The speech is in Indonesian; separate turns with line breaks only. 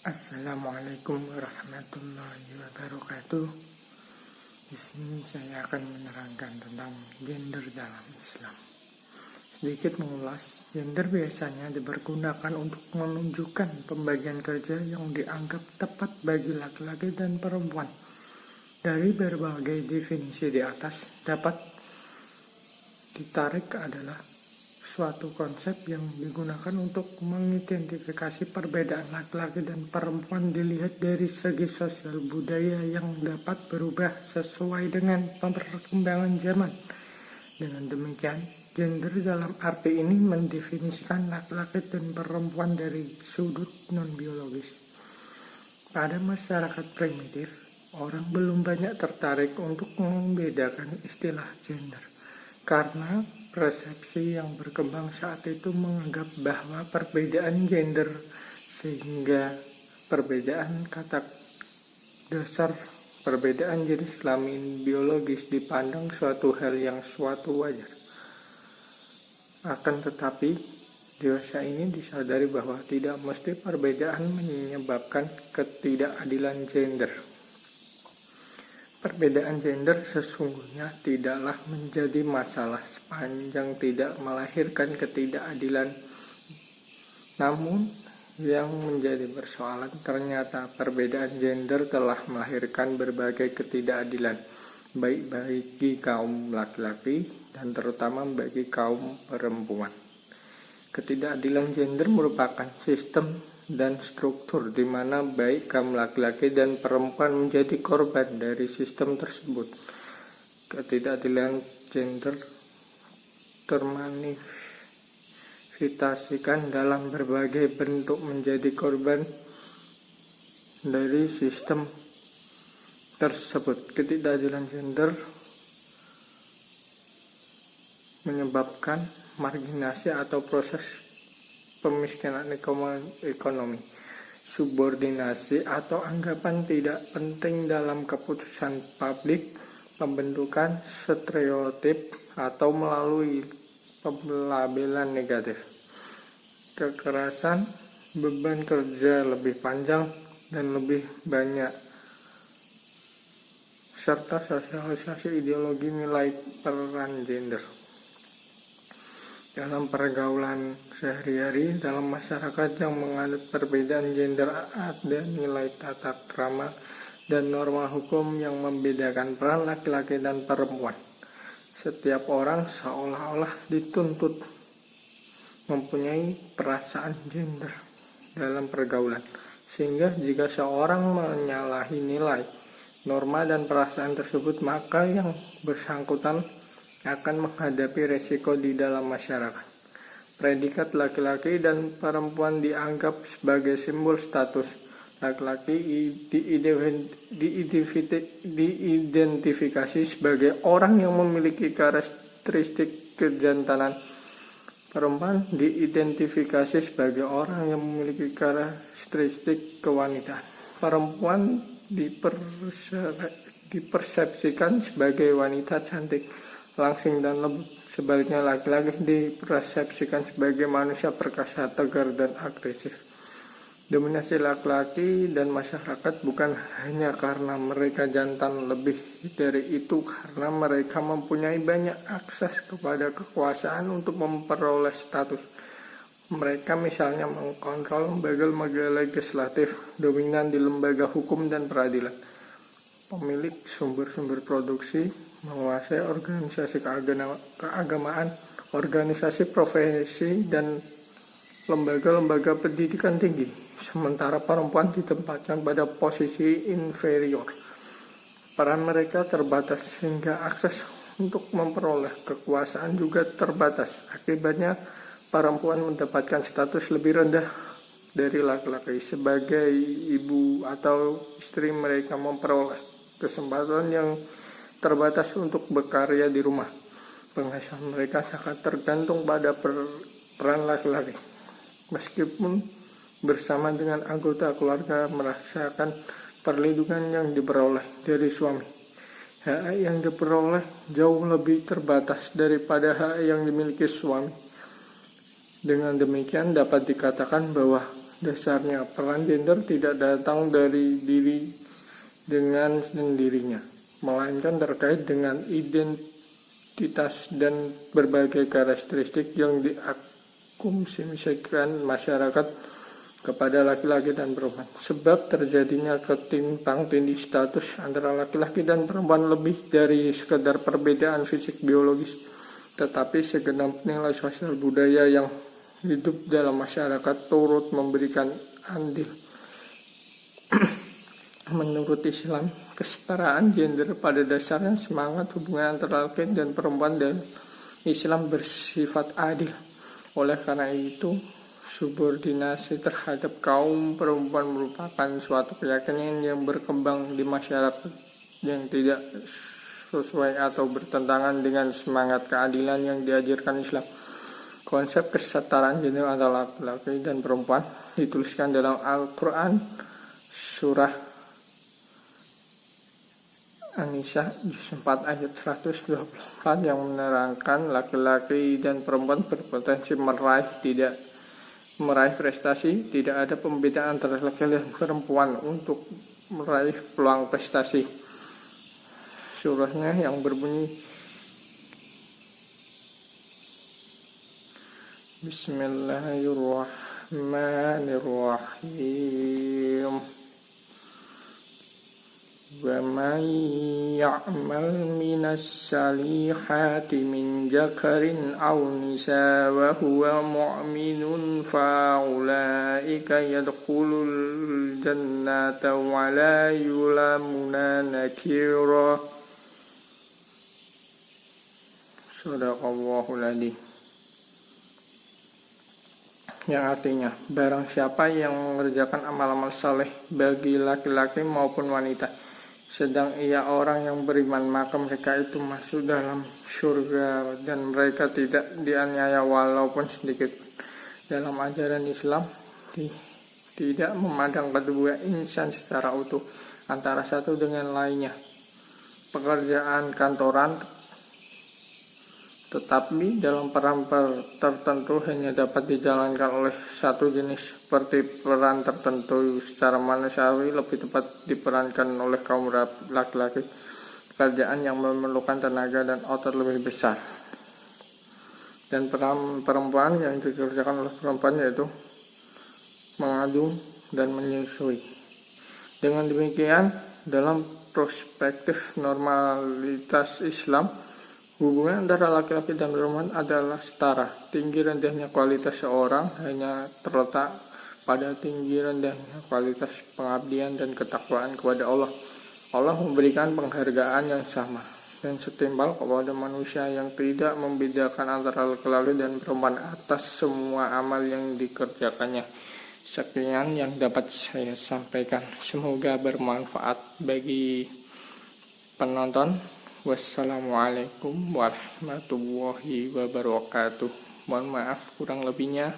Assalamualaikum warahmatullahi wabarakatuh. Di sini saya akan menerangkan tentang gender dalam Islam. Sedikit mengulas, gender biasanya dipergunakan untuk menunjukkan pembagian kerja yang dianggap tepat bagi laki-laki dan perempuan. Dari berbagai definisi di atas dapat ditarik adalah suatu konsep yang digunakan untuk mengidentifikasi perbedaan laki-laki dan perempuan dilihat dari segi sosial budaya yang dapat berubah sesuai dengan perkembangan zaman. Dengan demikian, gender dalam arti ini mendefinisikan laki-laki dan perempuan dari sudut non-biologis. Pada masyarakat primitif, orang belum banyak tertarik untuk membedakan istilah gender karena persepsi yang berkembang saat itu menganggap bahwa perbedaan gender sehingga perbedaan kata dasar perbedaan jenis kelamin biologis dipandang suatu hal yang suatu wajar. Akan tetapi, dewasa ini disadari bahwa tidak mesti perbedaan menyebabkan ketidakadilan gender. Perbedaan gender sesungguhnya tidaklah menjadi masalah sepanjang tidak melahirkan ketidakadilan. Namun, yang menjadi persoalan ternyata perbedaan gender telah melahirkan berbagai ketidakadilan, baik bagi kaum laki-laki dan terutama bagi kaum perempuan. Ketidakadilan gender merupakan sistem dan struktur di mana baik kaum laki-laki dan perempuan menjadi korban dari sistem tersebut. Ketidakadilan gender termanifestasikan dalam berbagai bentuk menjadi korban dari sistem tersebut. Ketidakadilan gender menyebabkan marginasi atau proses pemiskinan ekonomi, subordinasi atau anggapan tidak penting dalam keputusan publik, pembentukan stereotip atau melalui pelabelan negatif, kekerasan, beban kerja lebih panjang dan lebih banyak, serta sosialisasi ideologi nilai peran gender. Dalam pergaulan sehari-hari dalam masyarakat yang menganut perbedaan gender, ada nilai tata krama dan norma hukum yang membedakan peran laki-laki dan perempuan. Setiap orang seolah-olah dituntut mempunyai perasaan gender dalam pergaulan, sehingga jika seorang menyalahi nilai, norma dan perasaan tersebut, maka yang bersangkutan akan menghadapi resiko di dalam masyarakat. Predikat laki-laki dan perempuan dianggap sebagai simbol status. Laki-laki diidentifikasi sebagai orang yang memiliki karakteristik kejantanan. Perempuan diidentifikasi sebagai orang yang memiliki karakteristik kewanitaan. Perempuan dipersepsikan sebagai wanita cantik, langsing dan lembut. Sebaliknya, laki-laki dipersepsikan sebagai manusia perkasa, tegar dan agresif. Dominasi laki-laki dan masyarakat bukan hanya karena mereka jantan, lebih dari itu karena mereka mempunyai banyak akses kepada kekuasaan untuk memperoleh status. Mereka misalnya mengkontrol lembaga-lembaga legislatif, dominan di lembaga hukum dan peradilan, pemilik sumber-sumber produksi, menguasai organisasi keagamaan, organisasi profesi, dan lembaga-lembaga pendidikan tinggi, sementara perempuan ditempatkan pada posisi inferior. Peran mereka terbatas sehingga akses untuk memperoleh kekuasaan juga terbatas. Akibatnya, perempuan mendapatkan status lebih rendah dari laki-laki. Sebagai ibu atau istri, mereka memperoleh kesempatan yang terbatas untuk berkarya di rumah. Penghasilan mereka sangat tergantung pada peran laki-laki. Meskipun bersama dengan anggota keluarga merasakan perlindungan yang diperoleh dari suami, hak yang diperoleh jauh lebih terbatas daripada hak yang dimiliki suami. Dengan demikian dapat dikatakan bahwa dasarnya peran gender tidak datang dari diri dengan sendirinya, melainkan terkait dengan identitas dan berbagai karakteristik yang diasumsikan masyarakat kepada laki-laki dan perempuan. Sebab terjadinya ketimpang tindih status antara laki-laki dan perempuan lebih dari sekedar perbedaan fisik biologis, tetapi segenap nilai sosial budaya yang hidup dalam masyarakat turut memberikan andil. Menurut Islam, kesetaraan gender pada dasarnya semangat hubungan antara laki dan perempuan, dan Islam bersifat adil. Oleh karena itu, subordinasi terhadap kaum perempuan merupakan suatu keyakinan yang berkembang di masyarakat yang tidak sesuai atau bertentangan dengan semangat keadilan yang diajarkan Islam. Konsep kesetaraan gender antara laki-laki dan perempuan dituliskan dalam Al-Quran surah An-Nisa juz 4 ayat 124 yang menerangkan laki-laki dan perempuan berpotensi meraih prestasi. Tidak ada pembedaan antara laki-laki dan perempuan untuk meraih peluang prestasi. Surahnya yang berbunyi Bismillahirrahmanirrahim. Wa man ya'mal minas salihati min dzakarin aw nisa wa huwa mu'minun fa ulaika yadkhulul jannata wa la yulamuna nakira. Shadaqallahul adzim. Yang artinya, barang siapa yang mengerjakan amal-amal saleh bagi laki-laki maupun wanita, sedang ia orang yang beriman, maka mereka itu masuk dalam surga dan mereka tidak dianiaya walaupun sedikit. Dalam ajaran Islam, tidak memandang kedua insan secara utuh antara satu dengan lainnya. Pekerjaan kantoran tetapi dalam peran tertentu hanya dapat dijalankan oleh satu jenis, seperti peran tertentu secara manusiawi lebih tepat diperankan oleh kaum laki-laki, pekerjaan yang memerlukan tenaga dan otot lebih besar. Dan peran perempuan yang dikerjakan oleh perempuan yaitu mengandung dan menyusui. Dengan demikian, dalam perspektif normalitas Islam, hubungan antara laki-laki dan perempuan adalah setara. Tinggi rendahnya kualitas seorang hanya terletak pada tinggi rendahnya kualitas pengabdian dan ketakwaan kepada Allah. Allah memberikan penghargaan yang sama dan setimpal kepada manusia yang tidak membedakan antara laki-laki dan perempuan atas semua amal yang dikerjakannya. Sekian yang dapat saya sampaikan. Semoga bermanfaat bagi penonton. Wassalamualaikum warahmatullahi wabarakatuh. Mohon maaf kurang lebihnya.